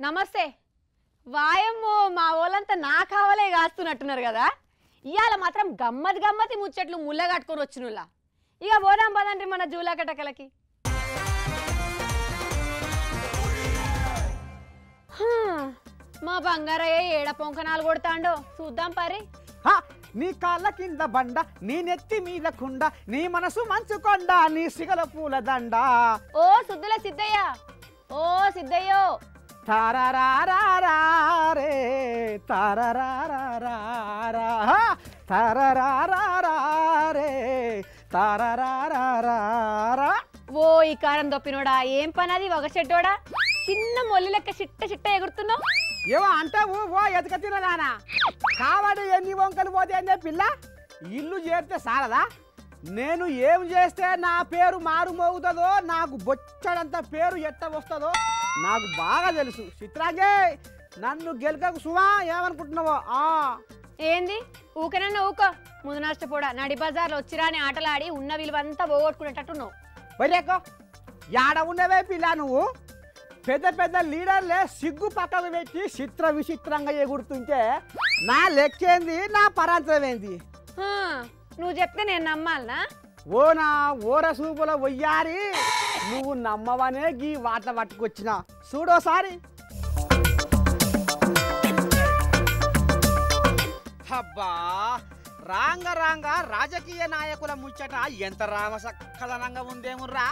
నమస్తే. వాయమ్మో మా వాళ్ళంతా నా కావాలే కాస్తున్నట్టున్నారు కదా. ఇవాళ మాత్రం గమ్మతి ముచ్చట్లు ముళ్ళ కట్టుకొని వచ్చినులా. ఇక పోదాం పదండి మన జూలాకటకలకి. మా బంగారయ్య ఏడ పొంకనాలు కొడతాండో చూద్దాం పరి. నీ కాళ్ళ కింద బండ, నీ నెత్తి మీద కుండ, నీ మనసు మంచుకొండ, నీ సిగల పూల దండ. ఓ సుద్దుల సిద్ధయ్య, ఓ సిద్ధయ్యో. తారరారారే తారరారారా తారరారారే తారరారారా. ఓ ఈ కారం దొప్పినోడా, ఏం పనది ఒక చెట్టోడా? చిన్న మొల్లి లెక్క చిట్ట ఎగురుతున్నావు. ఏవో అంటావు ఓ ఎతక తినదానా. కావడి ఎన్ని వంకలు పోతే అనే పిల్ల ఇల్లు చేరితే సారదా? నేను ఏం చేస్తే నా పేరు మారు మోగుతుందో, నాకు బొచ్చడంత పేరు ఎట్ట వస్తుందో నాకు బాగా తెలుసు. చిత్రాంగే నన్ను గెలకకు సుమా, ఏమనుకుంటున్నావో? ఏంది ఊకనన్నా ఊక ముందు నష్టపోడా. నడి బజార్లో వచ్చిరాని ఆటలాడి ఉన్న విలువంతా పోగొట్టుకునేటట్టున్నావు. వరేకో యాడ ఉన్నవే పిల్ల నువ్వు? పెద్ద పెద్ద లీడర్లే సిగ్గు పక్కకు పెట్టి చిత్ర విచిత్రంగా ఎగురుతుంటే నా లెక్కేంది, నా పరాంతరం ఏంది? నువ్వు చెప్తే నేను నమ్మాలనా? ఓ నా ఓర సూపుల వయ్యారి, నువ్వు నమ్మవనే గీ వాట పట్టుకొచ్చిన చూడోసారి. అబ్బా రాంగ రాజకీయ నాయకుల ముచ్చట ఎంత రామసక్కదనంగా ఉందేముర్రా.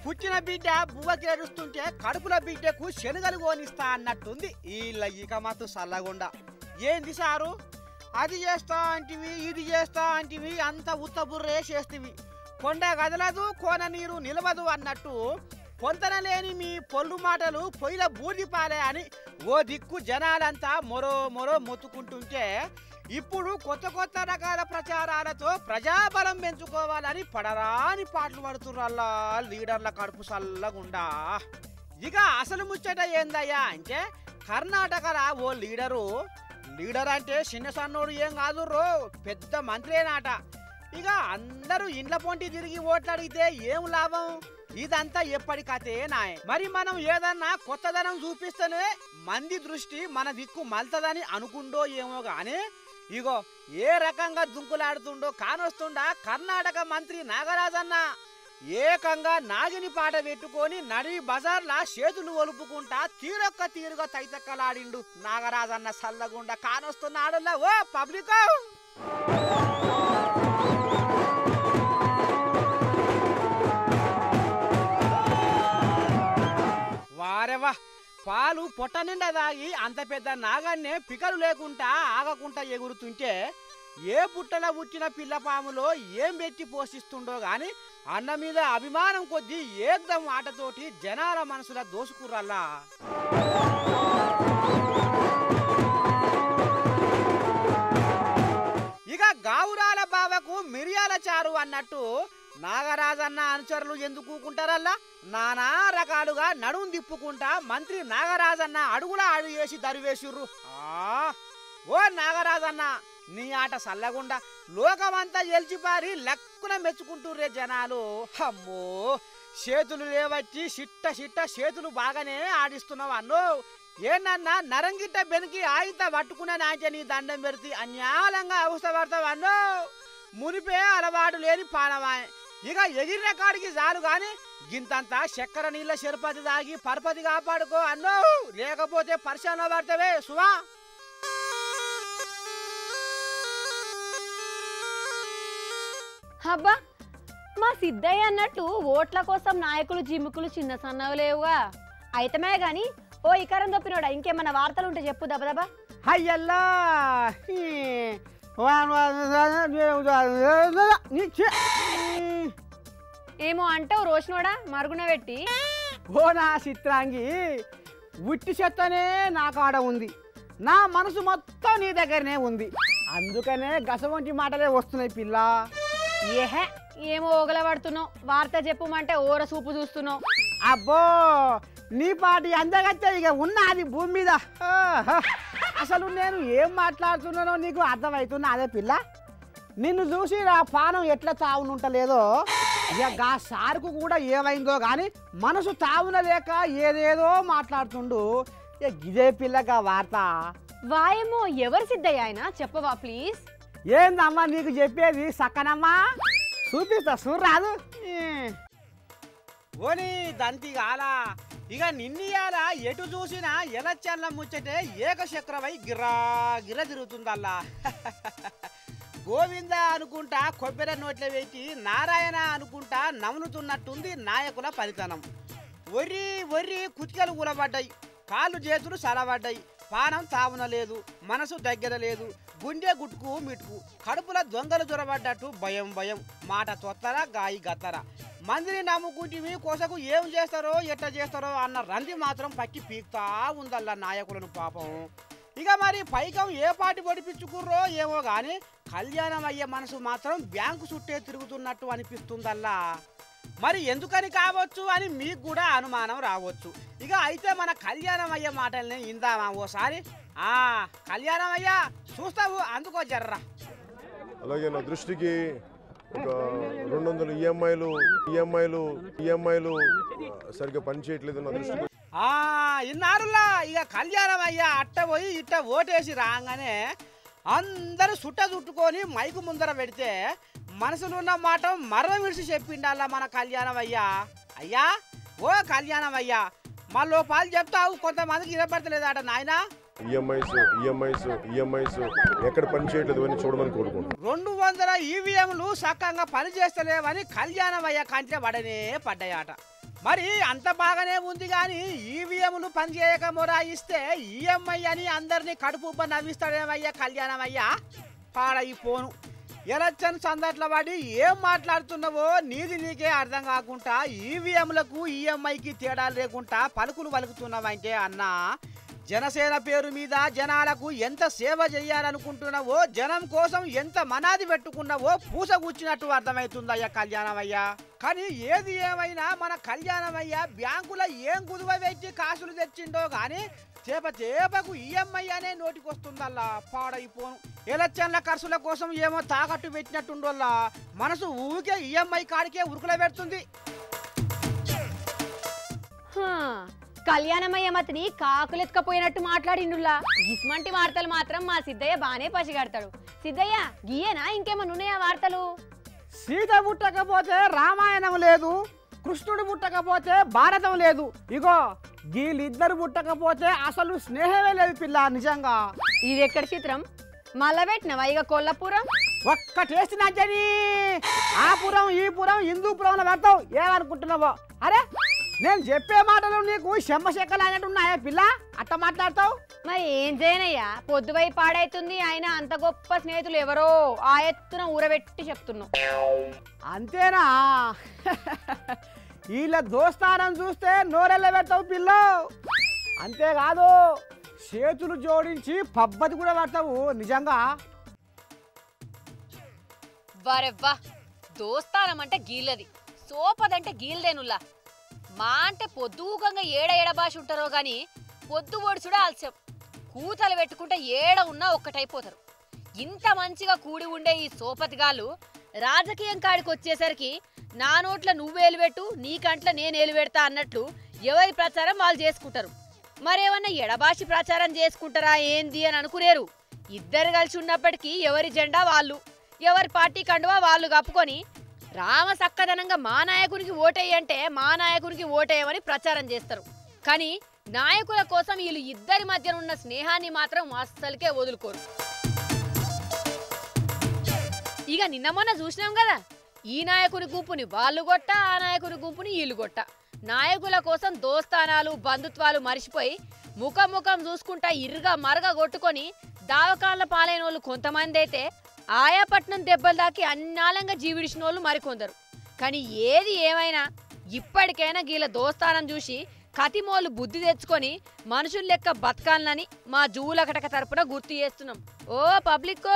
పుట్టిన బిడ్డ బువ్వకి ఏడుస్తుంటే కడుపుల బిడ్డకు శనగలు కోనిస్తా అన్నట్టుంది వీళ్ళ ఇక మత్తు సల్లగుండా. ఏంది సారు అది చేస్తా అంటివి, ఇది చేస్తా అంటివి, అంత ఉత్తబుర్రే చేస్తేవి. కొండ కదలదు కోన నీరు నిలవదు అన్నట్టు పొంతన లేని మీ పొల్లు మాటలు పొయ్యిల బూడిపాలే అని ఓ దిక్కు జనాలంతా మొరో మొత్తుకుంటుంటే, ఇప్పుడు కొత్త రకాల ప్రచారాలతో ప్రజాబలం పెంచుకోవాలని పడరాని పాటలు పడుతుర్రల్లా లీడర్ల కడుపు సల్లగుండా. ఇక అసలు ముచ్చట ఏందయ్యా అంటే, కర్ణాటకలో ఓ లీడర్ అంటే చిన్న సన్నోడు ఏం కాదు రో, పెద్ద మంత్రేనాట. ఇక అందరూ ఇండ్ల పొంటి తిరిగి ఓట్లు అడిగితే ఏం లాభం? ఇదంతా ఎప్పటి కథే నాయ. మరి మనం ఏదన్నా కొత్తదనం చూపిస్తేనే మంది దృష్టి మన దిక్కు మల్తదని అనుకుండో ఏమో గాని, ఇగో ఏ రకంగా దుంకులాడుతుండో కానొస్తుండా కర్ణాటక మంత్రి నాగరాజన్న. ఏకంగా నాగిని పాట పెట్టుకొని నడి బజార్లా చేతులు ఒలుపుకుంటా తీరుగా తైతక్కలాడిండు నాగరాజన్న. సల్లగుండా కానొస్తున్నాడులా ఓ పబ్లిక్. వారెవా పాలు పొట్ట నిండా దాగి అంత పెద్ద నాగాన్నే పికలు లేకుండా ఆగకుండా ఎగురుతుంటే, ఏ పుట్టల పుట్టిన పిల్ల పాములో ఏం పెట్టి పోషిస్తుండో గాని అన్న మీద అభిమానం కొద్దీ ఏకదం ఆటతోటి జనాల మనసుల దోసుకుర్రల్లా. ఇక గావురాల బావకు మిరియాల చారు అన్నట్టు నాగరాజన్న అనుచరులు ఎందుకు కూకుంటారల్లా నానా రకాలుగా నడుం తిప్పుకుంటా మంత్రి నాగరాజన్న అడుగులా అడుగు వేసి దరివేసిర్రు. ఓ నాగరాజన్న నీ ఆట సల్లగుండా లోకమంతా ఎల్చిపారి లక్కున మెచ్చుకుంటుర్రే జనాలు. అమ్మో చేతులు లేవచ్చి చిట్ట చేతులు బాగానే ఆడిస్తున్నావు అన్నో. ఏనన్నా నరంగిట్ట బెనికి ఆయిత పట్టుకునే నాంచే నీ దండం పెడితే అన్యాలంగా అవస్థ పడతావు అన్నో. మునిపే అలవాటు లేని పానవాయ్. ఇక ఎగిరిన కాడికి చాలు గాని గింతంతా చక్కెర నీళ్ళ చెరుపతి దాగి పరపతి కాపాడుకో అన్నో, లేకపోతే పరిశాన పడతావే సుమా. అబ్బా మా సిద్ధయ్య అన్నట్టు ఓట్ల కోసం నాయకులు జిమ్ముకులు చిన్న సన్నవు లేవుగా. అయితమే గాని ఓ ఇకారం తప్పినోడా, ఇంకేమన్నా వార్తలు ఉంటే చెప్పు దబదబా. అయ్యల్లా ఏమో అంటావు రోషనోడా మరుగున పెట్టి. ఓ నా చిత్రాంగి, ఉట్టి చెత్తనే నా కాడ ఉంది, నా మనసు మొత్తం నీ దగ్గరనే ఉంది, అందుకనే గసవంటి మాటలే వస్తున్నాయి పిల్ల. ఏహే ఏమో ఓగల పడుతున్నావు, వార్త చెప్పుమంటే ఓర సూపు చూస్తున్నావు. అబ్బో నీ పాటి అందగత్తే ఇక ఉన్నది భూమి మీద. అసలు నేను ఏం మాట్లాడుతున్నానో నీకు అర్థమవుతున్నా అదే పిల్ల? నిన్ను చూసి నా పానం ఎట్లా తావునుంటలేదో, ఇక గా సారుకు కూడా ఏమైందో కానీ మనసు తావున లేక ఏదేదో మాట్లాడుతుండు. గిదే పిల్లగా వార్త వాయమ్మో ఎవరు సిద్ధయ్య ఆయన చెప్పవా ప్లీజ్? ఏందమ్మా నీకు చెప్పేది సక్కనమ్మా చూపిస్తా చూడరాదు ఓని దంతి గాలా ఇక నిన్నీయాల ఎటు చూసినా ఎలచ్చల్ల ముచ్చటే ఏకచక్రమై గిర్రా గిర్ర తిరుగుతుందల్లా గోవింద అనుకుంటా కొబ్బరి నోట్ల వేసి నారాయణ అనుకుంటా నవ్వుతున్నట్టుంది నాయకుల ఫలితనం. ఒర్రి ఒర్రి కుతికలు కూలబడ్డాయి, కాళ్ళు చేతులు సలబడ్డాయి, పానం తావున లేదు, మనసు దగ్గర లేదు, గుండె గుట్టుకు మిటుకు, కడుపుల దొంగలు దొరబడ్డట్టు భయం భయం, మాట తొత్తరా గాయి గత్తరా. మందిని నమ్ముకుంటే కోసకు ఏం చేస్తారో ఎట్ట చేస్తారో అన్న రంది మాత్రం పక్కి పీకుతా ఉందల్లా నాయకులను పాపం. ఇక మరి పైకం ఏ పాటి పొడిపించుకుర్రో ఏమో కానీ కళ్యాణం అయ్యే మనసు మాత్రం బ్యాంకు చుట్టే తిరుగుతున్నట్టు అనిపిస్తుందల్లా. మరి ఎందుకని కావచ్చు అని మీకు కూడా అనుమానం రావచ్చు. ఇక అయితే మన కళ్యాణం అయ్యే మాటల్ని ఇందామా ఓసారి? కళ్యాణం అయ్యా చూస్తావు అందుకో జర్రా. అలాగే నా దృష్టికి ఒక 200 ఈఎంఐలు సరిగ్గా పని చేయట్లేదు నా దృష్టికి. ఇన్నారులా ఇక కళ్యాణం అయ్యా అట్ట పోయి ఇట్ట ఓటేసి రాగానే అందరూ చుట్టుకొని మైకు ముందర పెడితే మనసులున్న మాట మరవ విడిచి చెప్పిండాలా మన కళ్యాణం అయ్యా. అయ్యా ఓ కళ్యాణం అయ్యా మళ్ళీ పాలు చెప్తావు కొంతమందికి ఇరపడతలేదట నాయన. ఈఎంఐస్ ఎక్కడ పని చేయట్లేదు అని చూడమని కోరుకుంటున్నాను. 200 ఈవీఎంలు సక్కంగా పని చేస్తలేవని కళ్యాణం అయ్యా కంటే పడనే పడ్డాయట. మరి అంత బాగానే ఉంది కానీ ఈవీఎంలు పనిచేయక మొరాయిస్తే ఈఎంఐ అని అందరినీ కడుపు నవ్విస్తాడేమయ్యా కళ్యాణం అయ్యా. పాడైపోను ఎలక్షన్ సందట్ల పడి ఏం మాట్లాడుతున్నావో నీది నీకే అర్థం కాకుండా ఈవీఎంలకు ఈఎంఐకి తేడాలు లేకుండా పలుకులు పలుకుతున్నావంటే అన్నా జనసేన పేరు మీద జనాలకు ఎంత సేవ చేయాలనుకుంటున్నావో, జనం కోసం ఎంత మనాది పెట్టుకున్నావో పూసగుచ్చినట్టు అర్థమవుతుందయ్యా కళ్యాణమయ్యా. కానీ ఏది ఏమైనా మన కళ్యాణమయ్యా బ్యాంకులో ఏం కుదువ పెట్టి కాసులు తెచ్చిండో గాని చేపకు ఈఎంఐ అనే నోటికొస్తుందల్లా. పాడైపోను ఎలక్షన్ల ఖర్చుల కోసం ఏమో తాకట్టు పెట్టినట్టుండోల్లా మనసు ఊరికే ఈఎంఐ కాడికే ఉరుకుల పెడుతుంది. కళ్యాణమయ్య మతిని కాకులెత్తుకపోయినట్టు మాట్లాడిండులా. గిస్మంటి వార్తలు మాత్రం మా సిద్ధయ్య బానే పసిగడతాడు. సిద్ధయ్య గీయేనా ఇంకేమన్నా ఉన్నాయా వార్తలు? సీత పుట్టకపోతే రామాయణం లేదు, కృష్ణుడు పుట్టకపోతే భారతం లేదు, ఇగో వీళ్ళిద్దరు పుట్టకపోతే అసలు స్నేహమే లేదు పిల్ల. నిజంగా ఇది ఎక్కడ చిత్రం మళ్ళా పెట్టినవా? ఇక కొల్లపురం ఒక్క టేస్ట్ నచ్చని ఆ పురం ఈ పురం హిందూపురంలో పెడతావు ఏమనుకుంటున్నావో? అరే నేను చెప్పే మాటలు నీకు చెమ్మశెక్కలు అయినట్టున్నాయా పిల్ల? అట్ట మాట్లాడతావు. మరి ఏం చేయనయ్యా పొద్దువై పాడైతుంది. ఆయన అంత గొప్ప స్నేహితులు ఎవరో ఆ ఎత్తున ఊరబెట్టి చెప్తున్నావు. అంతేనా? వీళ్ళ దోస్తానం చూస్తే నోరెళ్ళ పెడతావు పిల్ల. అంతేకాదు చేతులు జోడించి పబ్బతి కూడా పెడతావు నిజంగా. వరెవ్వా దోస్తానం అంటే గీళ్ళది, సోపదంటే గీల్దేనుల్లా. మా అంటే పొద్దుగంగా ఏడ భాష ఉంటారో గాని పొద్దు ఒడిచుడే ఆలస్యం. కూతలు పెట్టుకుంటే ఏడ ఉన్నా ఒక్కటైపోతారు. ఇంత మంచిగా కూడి ఉండే ఈ సోపతిగాళ్ళు రాజకీయం కాడికి వచ్చేసరికి నా నోట్ల నువ్వేలు పెట్టు నీ కంట్ల నేనేలు పెడతా అన్నట్లు ఎవరి ప్రచారం వాళ్ళు చేసుకుంటారు. మరేమన్నా ఎడబాషి ప్రచారం చేసుకుంటారా ఏంది అని అనుకునేరు. ఇద్దరు కలిసి ఉన్నప్పటికీ ఎవరి జెండా వాళ్ళు, ఎవరి పార్టీ కండువా వాళ్ళు కప్పుకొని రామ సక్కదనంగా మా నాయకునికి ఓటేయంటే మా నాయకునికి ఓటేయమని ప్రచారం చేస్తారు. కానీ నాయకుల కోసం వీళ్ళు ఇద్దరి మధ్యన ఉన్న స్నేహాన్ని మాత్రం అస్సలకే వదులుకోరు. ఇక నిన్న మొన్న చూసినాం కదా, ఈ నాయకుని గుంపుని వాళ్ళు కొట్ట, ఆ నాయకుని గుంపుని వీళ్ళు కొట్ట. నాయకుల కోసం దోస్తానాలు బంధుత్వాలు మరిచిపోయి ముఖం చూసుకుంటా ఇరుగా మరగా కొట్టుకొని దావకాళ్ళ పాలైన వాళ్ళు కొంతమంది అయితే ఆయాపట్నం దెబ్బలు దాకి అన్నాలంగా జీవిడిచిన వాళ్ళు మరికొందరు. కానీ ఏది ఏమైనా ఇప్పటికైనా గీల దోస్తానం చూసి కతిమోళ్ళు బుద్ధి తెచ్చుకొని మనుషుల లెక్క బతకాలని మా జూలకటక తరపున గుర్తు చేస్తున్నాం. ఓ పబ్లిక్.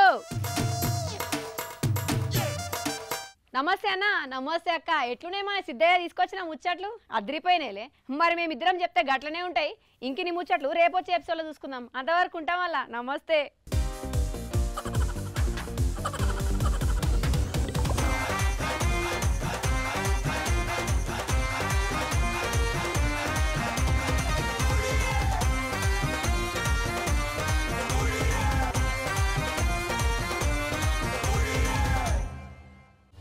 నమస్తే అన్న. నమస్తే అక్క. ఎట్లునే మన సిద్ధయ్య తీసుకొచ్చిన ముచ్చట్లు అదిరిపోయినాయిలే. మరి మేమిద్దరం చెప్తే గట్లనే ఉంటాయి. ఇంకిని ముచ్చట్లు రేపొచ్చే ఎపిసోడ్లో చూసుకుందాం. అంతవరకు ఉంటాం వల్ల. నమస్తే.